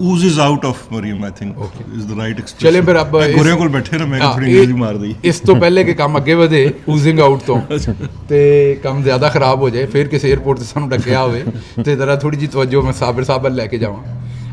oozes out of Mariam, I think is the right expression. ਚਲੇ ਫਿਰ ਆਪ ਗੋਰਿਆਂ ਕੋਲ ਬੈਠੇ ਨਾ ਮੈਂ ਥੋੜੀ ਅੰਗਰੇਜ਼ੀ ਮਾਰ ਦਈ ਇਸ ਤੋਂ ਪਹਿਲੇ ਕਿ ਕੰਮ ਅੱਗੇ ਵਧੇ ਊਜ਼ਿੰਗ ਆਊਟ ਤੋਂ ਤੇ ਕੰਮ ਜ਼ਿਆਦਾ ਖਰਾਬ ਹੋ ਜਾਏ ਫਿਰ ਕਿਸੇ 에ਅਰਪੋਰਟ ਤੇ ਸਾਨੂੰ ਡੱਕਿਆ ਹੋਵੇ ਤੇ ਜ਼ਰਾ ਥੋੜੀ ਜਿਹੀ ਤਵੱਜੋ ਮੈਂ ਸਾਬਰ ਸਾਹਿਬ ਵੱਲ ਲੈ ਕੇ ਜਾਵਾਂ.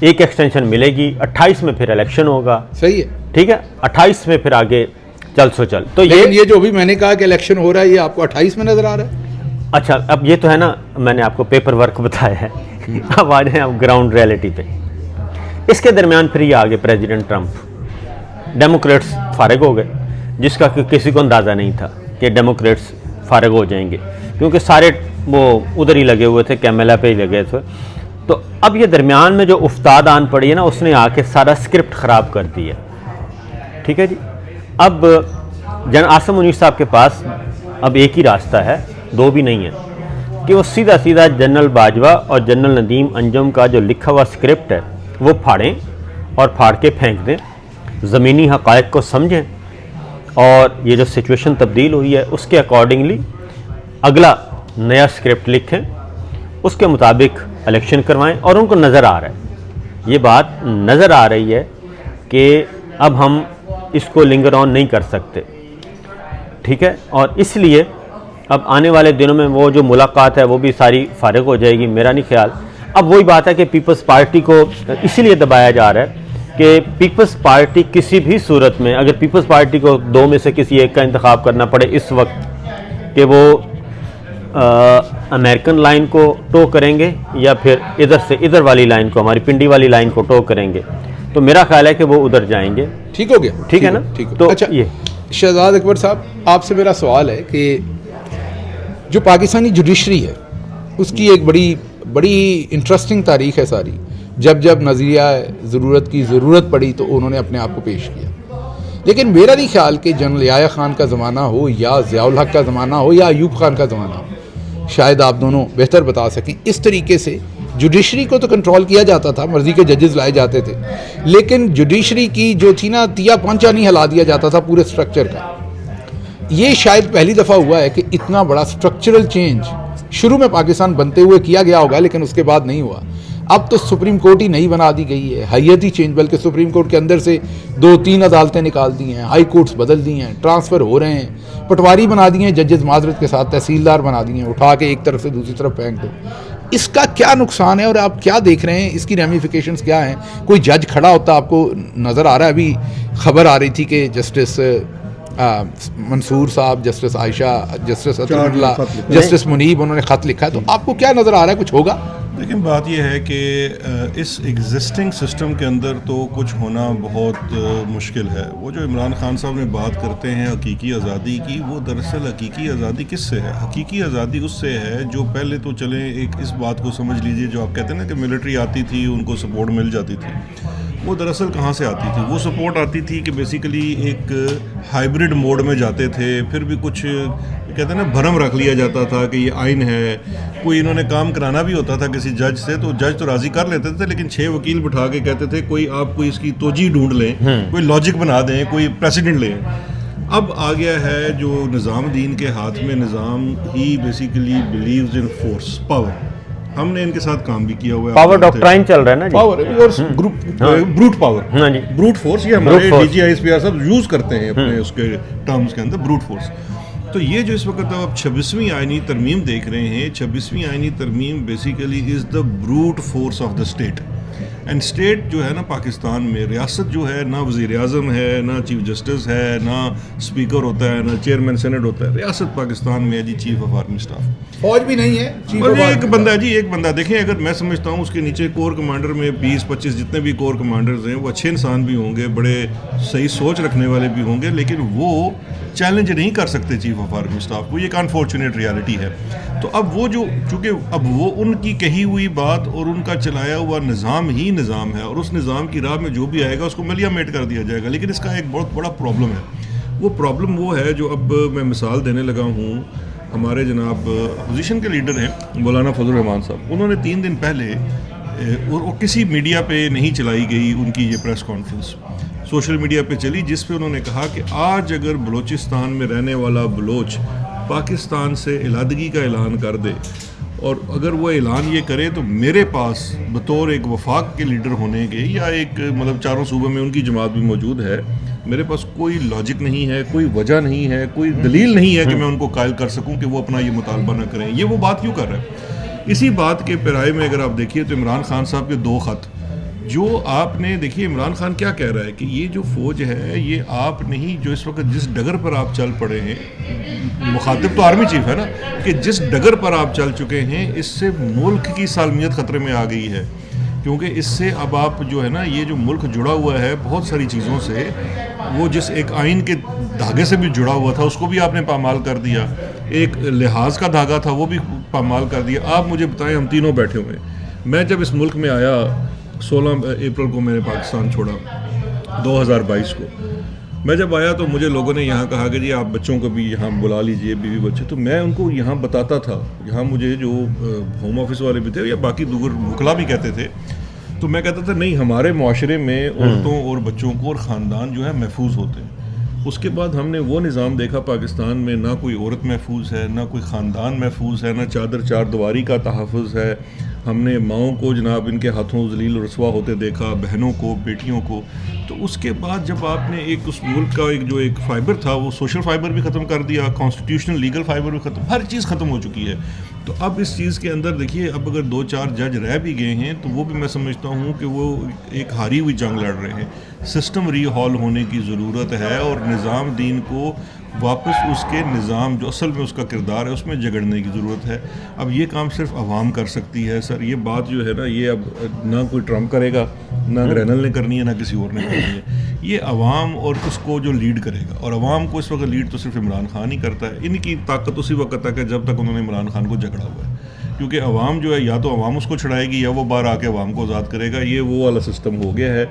ایک ایکسٹینشن ملے گی, 28 میں پھر الیکشن ہوگا, صحیح ہے, ٹھیک ہے, 28 میں پھر آگے چل سو چل. تو لیکن یہ جو بھی میں نے کہا کہ الیکشن ہو رہا ہے یہ آپ کو 28 میں نظر آ رہا ہے؟ اچھا, اب یہ تو ہے نا, میں نے آپ کو پیپر ورک بتایا ہے, اب آ جائیں اب گراؤنڈ ریئلٹی پہ. اس کے درمیان پھر یہ آگے پریزیڈنٹ ٹرمپ, ڈیموکریٹس فارغ ہو گئے, جس کا کسی کو اندازہ نہیں تھا کہ ڈیموکریٹس فارغ ہو جائیں گے, کیونکہ سارے وہ ادھر ہی لگے ہوئے تھے, کیملا پہ ہی لگے تھے. تو اب یہ درمیان میں جو افتاد آن پڑی ہے نا, اس نے آ کے سارا اسکرپٹ خراب کر دی ہے, ٹھیک ہے جی. اب جن عاصم منیر صاحب کے پاس اب ایک ہی راستہ ہے, دو بھی نہیں ہے, کہ وہ سیدھا سیدھا جنرل باجوہ اور جنرل ندیم انجم کا جو لکھا ہوا اسکرپٹ ہے وہ پھاڑیں اور پھاڑ کے پھینک دیں, زمینی حقائق کو سمجھیں, اور یہ جو سچویشن تبدیل ہوئی ہے اس کے اکارڈنگلی اگلا نیا اسکرپٹ لکھیں, اس کے مطابق الیکشن کروائیں. اور ان کو نظر آ رہا ہے, یہ بات نظر آ رہی ہے کہ اب ہم اس کو لنگر آن نہیں کر سکتے, ٹھیک ہے. اور اس لیے اب آنے والے دنوں میں وہ جو ملاقات ہے وہ بھی ساری فارغ ہو جائے گی, میرا نہیں خیال. اب وہی بات ہے کہ پیپلز پارٹی کو اسی لیے دبایا جا رہا ہے کہ پیپلز پارٹی کسی بھی صورت میں, اگر پیپلز پارٹی کو دو میں سے کسی ایک کا انتخاب کرنا پڑے اس وقت, کہ وہ امریکن لائن کو ٹو کریں گے یا پھر ادھر سے ادھر والی لائن کو, ہماری پنڈی والی لائن کو ٹو کریں گے, تو میرا خیال ہے کہ وہ ادھر جائیں گے. ٹھیک ہو گیا, ٹھیک ہے نا. تو اچھا, یہ شہزاد اکبر صاحب آپ سے میرا سوال ہے کہ جو پاکستانی جوڈیشری ہے اس کی ایک بڑی انٹرسٹنگ تاریخ ہے ساری. جب جب نظریہ ضرورت کی ضرورت پڑی تو انہوں نے اپنے آپ کو پیش کیا. لیکن میرا نہیں خیال کہ جنرل یحییٰ خان کا زمانہ ہو یا ضیاء الحق کا زمانہ ہو یا ایوب خان کا زمانہ ہو, شاید آپ دونوں بہتر بتا سکیں, اس طریقے سے جوڈیشری کو تو کنٹرول کیا جاتا تھا, مرضی کے ججز لائے جاتے تھے, لیکن جوڈیشری کی جو تھی نا تیا پانچا نہیں ہلا دیا جاتا تھا پورے سٹرکچر کا. یہ شاید پہلی دفعہ ہوا ہے کہ اتنا بڑا سٹرکچرل چینج شروع میں پاکستان بنتے ہوئے کیا گیا ہوگا, لیکن اس کے بعد نہیں ہوا. اب تو سپریم کورٹ ہی نہیں بنا دی گئی ہے, حیت ہی چینج, بلکہ سپریم کورٹ کے اندر سے 2-3 عدالتیں نکال دی ہیں, ہائی کورٹس بدل دی ہیں, ٹرانسفر ہو رہے ہیں, پٹواری بنا دی ہیں ججز معذرت کے ساتھ, تحصیلدار بنا دی ہیں, اٹھا کے ایک طرف سے دوسری طرف پھینک دو. اس کا کیا نقصان ہے اور آپ کیا دیکھ رہے ہیں, اس کی ریمیفیکیشنز کیا ہیں؟ کوئی جج کھڑا ہوتا آپ کو نظر آ رہا ہے؟ ابھی خبر آ رہی تھی کہ جسٹس منصور صاحب, جسٹس عائشہ, جسٹس عطیہ اللہ, جسٹس منیب, انہوں نے خط لکھا ہے. تو آپ کو کیا نظر آ رہا ہے, کچھ ہوگا؟ لیکن بات یہ ہے کہ اس ایگزسٹنگ سسٹم کے اندر تو کچھ ہونا بہت مشکل ہے. وہ جو عمران خان صاحب نے بات کرتے ہیں حقیقی آزادی کی, وہ دراصل حقیقی آزادی کس سے ہے؟ حقیقی آزادی اس سے ہے جو پہلے تو چلیں ایک اس بات کو سمجھ لیجئے, جو آپ کہتے ہیں نا کہ ملٹری آتی تھی ان کو سپورٹ مل جاتی تھی, وہ دراصل کہاں سے آتی تھی؟ وہ سپورٹ آتی تھی کہ بیسیکلی ایک ہائبرڈ موڈ میں جاتے تھے, پھر بھی کچھ کہتے ہیں نا بھرم رکھ لیا جاتا تھا کہ یہ آئین ہے. کوئی انہوں نے کام کرانا بھی ہوتا تھا کسی جج سے تو جج تو راضی کر لیتے تھے, لیکن 6 وکیل بٹھا کے کہتے تھے کوئی آپ کوئی اس کی توجہ ڈھونڈ لیں, کوئی لاجک بنا دیں, کوئی پریسیڈنٹ لیں. اب آ گیا ہے جو نظام دین کے ہاتھ میں, نظام ہی basically believes in force, power. ہم نے ان کے ساتھ کام بھی کیا ہوا ہے, پاور ڈاکٹرائن چل رہا ہے نا, power brute power, brute force, یہ ہمارے D G I S P R صاحب یوز کرتے ہیں اپنے اس کے ٹرمز کے اندر, بروٹ فورس. تو یہ جو اس وقت آپ 26ویں آئینی ترمیم دیکھ رہے ہیں, 26ویں آئینی ترمیم basically is the brute force of the state. And state جو ہے نا پاکستان میں, ریاست جو ہے, نہ وزیر اعظم ہے, نہ چیف جسٹس ہے, نہ اسپیکر ہوتا ہے, نہ چیئرمین سینٹ ہوتا ہے. ریاست پاکستان میں ہے جی چیف آف آرمی اسٹاف, فوج بھی نہیں ہے, ایک بندہ جی, ایک بندہ. دیکھیں اگر میں سمجھتا ہوں اس کے نیچے کور کمانڈر میں 20-25 جتنے بھی کور کمانڈرز ہیں وہ اچھے انسان بھی ہوں گے, بڑے صحیح سوچ رکھنے والے بھی ہوں گے, لیکن وہ چیلنج نہیں کر سکتے چیف آف آرمی اسٹاف کو. یہ ایک انفارچونیٹ ریالٹی ہے. تو اب وہ جو چونکہ اب وہ ان کی کہی ہوئی بات اور ان کا چلایا ہوا نظام ہی نظام ہے, اور اس نظام کی راہ میں جو بھی آئے گا اس کو ملیا میٹ کر دیا جائے گا. لیکن اس کا ایک بہت بڑا پرابلم ہے. وہ پرابلم وہ ہے جو اب میں مثال دینے لگا ہوں. ہمارے جناب اپوزیشن کے لیڈر ہیں مولانا فضل الرحمان صاحب, انہوں نے 3 دن پہلے, اور کسی میڈیا پہ نہیں چلائی گئی ان کی یہ پریس کانفرنس, سوشل میڈیا پہ چلی, جس پہ انہوں نے کہا کہ آج اگر بلوچستان میں رہنے والا بلوچ پاکستان سے علیحدگی کا اعلان کر دے, اور اگر وہ اعلان یہ کرے تو میرے پاس بطور ایک وفاق کے لیڈر ہونے کے, یا ایک مطلب چاروں صوبوں میں ان کی جماعت بھی موجود ہے, میرے پاس کوئی لاجک نہیں ہے, کوئی وجہ نہیں ہے, کوئی دلیل نہیں ہے کہ میں ان کو قائل کر سکوں کہ وہ اپنا یہ مطالبہ نہ کریں. یہ وہ بات کیوں کر رہا ہے؟ اسی بات کے پیرائے میں اگر آپ دیکھیے تو عمران خان صاحب کے 2 خط جو آپ نے دیکھیے عمران خان کیا کہہ رہا ہے کہ یہ جو فوج ہے یہ آپ نہیں جو اس وقت جس ڈگر پر آپ چل پڑے ہیں، مخاطب تو آرمی چیف ہے نا، کہ جس ڈگر پر آپ چل چکے ہیں اس سے ملک کی سالمیت خطرے میں آ گئی ہے، کیونکہ اس سے اب آپ جو ہے نا یہ جو ملک جڑا ہوا ہے بہت ساری چیزوں سے، وہ جس ایک آئین کے دھاگے سے بھی جڑا ہوا تھا اس کو بھی آپ نے پامال کر دیا، ایک لحاظ کا دھاگا تھا وہ بھی پامال کر دیا۔ آپ مجھے بتائیں، ہم تینوں بیٹھے ہوئے ہیں، میں جب اس ملک میں آیا 16 اپریل کو میں نے پاکستان چھوڑا 2022 کو، میں جب آیا تو مجھے لوگوں نے یہاں کہا کہ جی آپ بچوں کو بھی یہاں بلا لیجئے، بیوی بچے، تو میں ان کو یہاں بتاتا تھا، یہاں مجھے جو ہوم آفس والے بھی تھے یا باقی دیگر وکلا بھی کہتے تھے، تو میں کہتا تھا نہیں، ہمارے معاشرے میں عورتوں اور بچوں کو اور خاندان جو ہے محفوظ ہوتے ہیں۔ اس کے بعد ہم نے وہ نظام دیکھا پاکستان میں، نہ کوئی عورت محفوظ ہے، نہ کوئی خاندان محفوظ ہے، نہ چادر چار دیواری کا تحفظ ہے۔ ہم نے ماؤں کو جناب ان کے ہاتھوں ذلیل و رسوا ہوتے دیکھا، بہنوں کو، بیٹیوں کو۔ تو اس کے بعد جب آپ نے ایک اس ملک کا ایک جو ایک فائبر تھا وہ سوشل فائبر بھی ختم کر دیا، کانسٹیٹیوشنل لیگل فائبر بھی ختم، ہر چیز ختم ہو چکی ہے۔ تو اب اس چیز کے اندر دیکھیے، اب اگر 2-4 جج رہ بھی گئے ہیں تو وہ بھی میں سمجھتا ہوں کہ وہ ایک ہاری ہوئی جنگ لڑ رہے ہیں۔ سسٹم ری ہال ہونے کی ضرورت ہے اور نظام دین کو واپس اس کے نظام جو اصل میں اس کا کردار ہے اس میں جگڑنے کی ضرورت ہے۔ اب یہ کام صرف عوام کر سکتی ہے سر، یہ بات جو ہے نا یہ اب نہ کوئی ٹرمپ کرے گا، نہ گرینل نے کرنی ہے، نہ کسی اور نے کرنی ہے، یہ عوام اور اس کو جو لیڈ کرے گا، اور عوام کو اس وقت لیڈ تو صرف عمران خان ہی کرتا ہے۔ ان کی طاقت اسی وقت تک ہے جب تک انہوں نے عمران خان کو جھگڑا ہوا ہے، کیونکہ عوام جو ہے یا تو عوام اس کو چھڑائے گی یا وہ باہر آ کے عوام کو آزاد کرے گا۔ یہ وہ والا سسٹم ہو گیا ہے،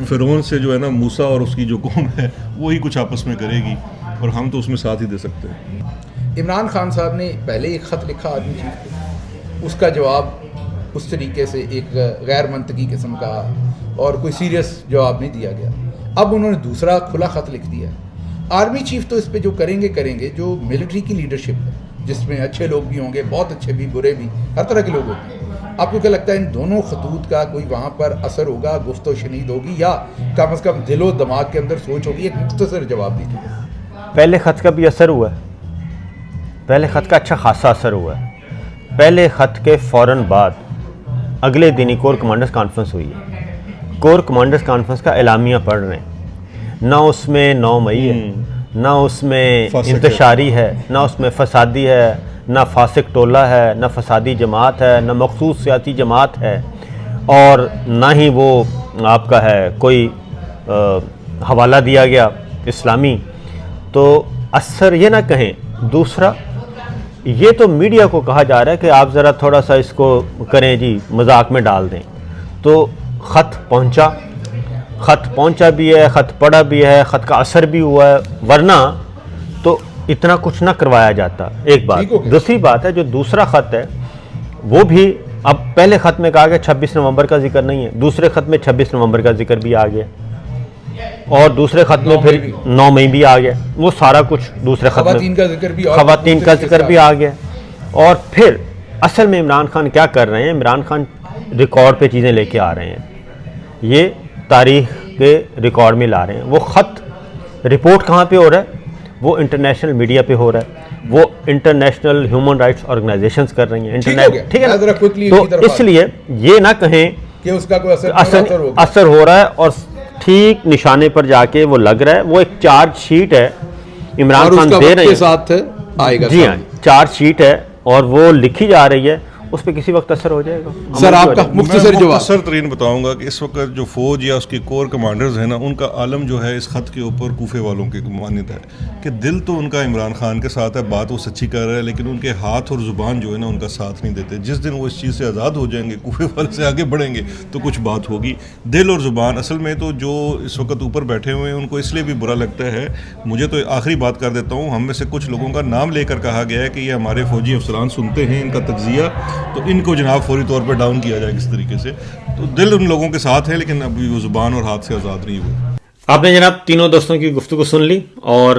فرعون سے جو ہے نا موسیٰ اور اس کی جو قوم ہے وہی کچھ آپس میں کرے گی، اور ہم تو اس میں ساتھ ہی دے سکتے ہیں۔ عمران خان صاحب نے پہلے ایک خط لکھا آرمی چیف کو، اس کا جواب اس طریقے سے ایک غیر منطقی قسم کا اور کوئی سیریس جواب نہیں دیا گیا۔ اب انہوں نے دوسرا کھلا خط لکھ دیا۔ آرمی چیف تو اس پہ جو کریں گے، جو ملٹری کی لیڈرشپ ہے جس میں اچھے لوگ بھی ہوں گے، بہت اچھے بھی، برے بھی، ہر طرح کے لوگ ہوتے ہیں، آپ کو کیا لگتا ہے ان دونوں خطوط کا کوئی وہاں پر اثر ہوگا، گفت و شنید ہوگی، یا کم از کم دل و دماغ کے اندر سوچ ہوگی؟ ایک مختصر جواب دیجیے۔ پہلے خط کا بھی اثر ہوا ہے، پہلے خط کا اچھا خاصا اثر ہوا ہے۔ پہلے خط کے فوراً بعد اگلے دن ہی کور کمانڈرز کانفرنس ہوئی ہے۔ کور کمانڈرز کانفرنس کا اعلامیہ پڑھ رہے ہیں، نہ اس میں 9 مئی ہے، نہ اس میں انتشاری ہے، نہ اس میں فسادی ہے، نہ فاسق ٹولہ ہے، نہ فسادی جماعت ہے، نہ مخصوص سیاسی جماعت ہے، اور نہ ہی وہ آپ کا ہے کوئی حوالہ دیا گیا اسلامی۔ تو اثر یہ نہ کہیں۔ دوسرا، یہ تو میڈیا کو کہا جا رہا ہے کہ آپ ذرا تھوڑا سا اس کو کریں جی، مذاق میں ڈال دیں، تو خط پہنچا بھی ہے، خط پڑھا بھی ہے، خط کا اثر بھی ہوا ہے، ورنہ تو اتنا کچھ نہ کروایا جاتا۔ ایک بات۔ دوسری بات ہے جو دوسرا خط ہے وہ بھی، اب پہلے خط میں کہا گیا 26 نومبر کا ذکر نہیں ہے، دوسرے خط میں 26 نومبر کا ذکر بھی آ گیا، اور دوسرے خط میں پھر 9 مئی بھی آ گیا، وہ سارا کچھ دوسرے خط میں خواتین کا ذکر بھی آ گیا۔ اور پھر اصل میں عمران خان کیا کر رہے ہیں؟ عمران خان ریکارڈ پہ چیزیں لے کے آ رہے ہیں، یہ تاریخ کے ریکارڈ میں لا رہے ہیں۔ وہ خط رپورٹ کہاں پہ ہو رہا ہے؟ وہ انٹرنیشنل میڈیا پہ ہو رہا ہے، وہ انٹرنیشنل ہیومن رائٹس آرگنائزیشنز کر رہی ہیں، ٹھیک ہے۔ تو اس لیے یہ نہ کہیں کہ اس کا کوئی اثر ہو رہا ہے، اور ٹھیک نشانے پر جا کے وہ لگ رہا ہے۔ وہ ایک چارج شیٹ ہے عمران خان دے رہے ہیں، جی ہاں، چارج شیٹ ہے اور وہ لکھی جا رہی ہے، اس پہ کسی وقت اثر ہو جائے گا۔ سر آپ کا مختصر جواب۔ مختصر ترین بتاؤں گا کہ اس وقت جو فوج یا اس کے کور کمانڈرز ہیں نا، ان کا عالم جو ہے اس خط کے اوپر کوفے والوں کے مانند ہے کہ دل تو ان کا عمران خان کے ساتھ ہے، بات وہ سچی کر رہا ہے، لیکن ان کے ہاتھ اور زبان جو ہے نا ان کا ساتھ نہیں دیتے۔ جس دن وہ اس چیز سے آزاد ہو جائیں گے، کوفے والے سے آگے بڑھیں گے تو کچھ بات ہوگی۔ دل اور زبان اصل میں تو جو اس وقت اوپر بیٹھے ہوئے ہیں ان کو اس لیے بھی برا لگتا ہے۔ مجھے تو آخری بات کر دیتا ہوں، ہم میں سے کچھ لوگوں کا نام لے کر کہا گیا ہے کہ یہ ہمارے فوجی افسران سنتے ہیں ان کا تجزیہ، تو ان کو جناب فوری طور پہ ڈاؤن کیا جائے کس طریقے سے۔ تو دل ان لوگوں کے ساتھ ہے لیکن ابھی وہ زبان اور ہاتھ سے آزاد نہیں ہوئے۔ آپ نے جناب تینوں دوستوں کی گفتگو سن لی، اور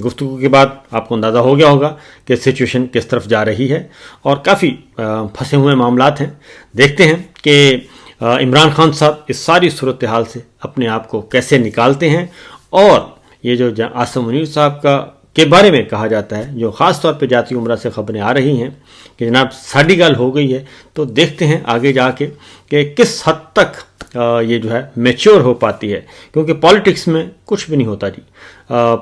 گفتگو کے بعد آپ کو اندازہ ہو گیا ہوگا کہ سچویشن کس طرف جا رہی ہے، اور کافی پھنسے ہوئے معاملات ہیں۔ دیکھتے ہیں کہ عمران خان صاحب اس ساری صورتحال سے اپنے آپ کو کیسے نکالتے ہیں، اور یہ جو عاصم منیر صاحب کے بارے میں کہا جاتا ہے، جو خاص طور پہ جاتی عمرہ سے خبریں آ رہی ہیں کہ جناب ساڈی گل ہو گئی ہے تو دیکھتے ہیں آگے جا کے کہ کس حد تک یہ جو ہے میچور ہو پاتی ہے، کیونکہ پالیٹکس میں کچھ بھی نہیں ہوتا جی۔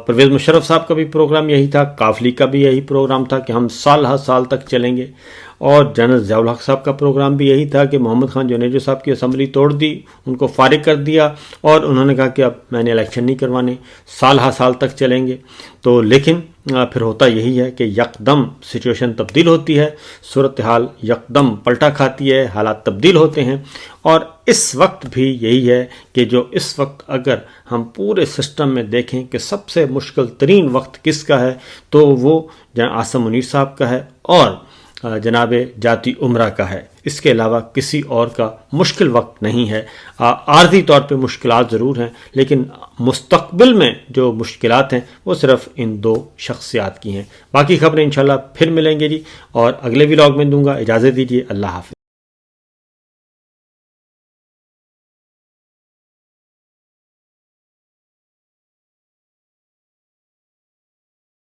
پرویز مشرف صاحب کا بھی پروگرام یہی تھا، کافلی کا بھی یہی پروگرام تھا کہ ہم سال ہر سال تک چلیں گے، اور جنرل ضیاء الحق صاحب کا پروگرام بھی یہی تھا کہ محمد خان جونیجو صاحب کی اسمبلی توڑ دی، ان کو فارغ کر دیا، اور انہوں نے کہا کہ اب میں نے الیکشن نہیں کروانے، سال ہر سال تک چلیں گے۔ تو لیکن پھر ہوتا یہی ہے کہ یکدم سچویشن تبدیل ہوتی ہے، صورتحال یکدم پلٹا کھاتی ہے، حالات تبدیل ہوتے ہیں، اور اس وقت بھی یہی ہے کہ جو اس وقت اگر ہم پورے سسٹم میں دیکھیں کہ سب سے مشکل ترین وقت کس کا ہے، تو وہ جناب عاصم منیر صاحب کا ہے اور جناب جاتی عمرہ کا ہے، اس کے علاوہ کسی اور کا مشکل وقت نہیں ہے۔ عارضی طور پہ مشکلات ضرور ہیں، لیکن مستقبل میں جو مشکلات ہیں وہ صرف ان دو شخصیات کی ہیں۔ باقی خبریں انشاءاللہ پھر ملیں گے جی، اور اگلے ولاگ میں دوں گا۔ اجازت دیجیے، اللہ حافظ۔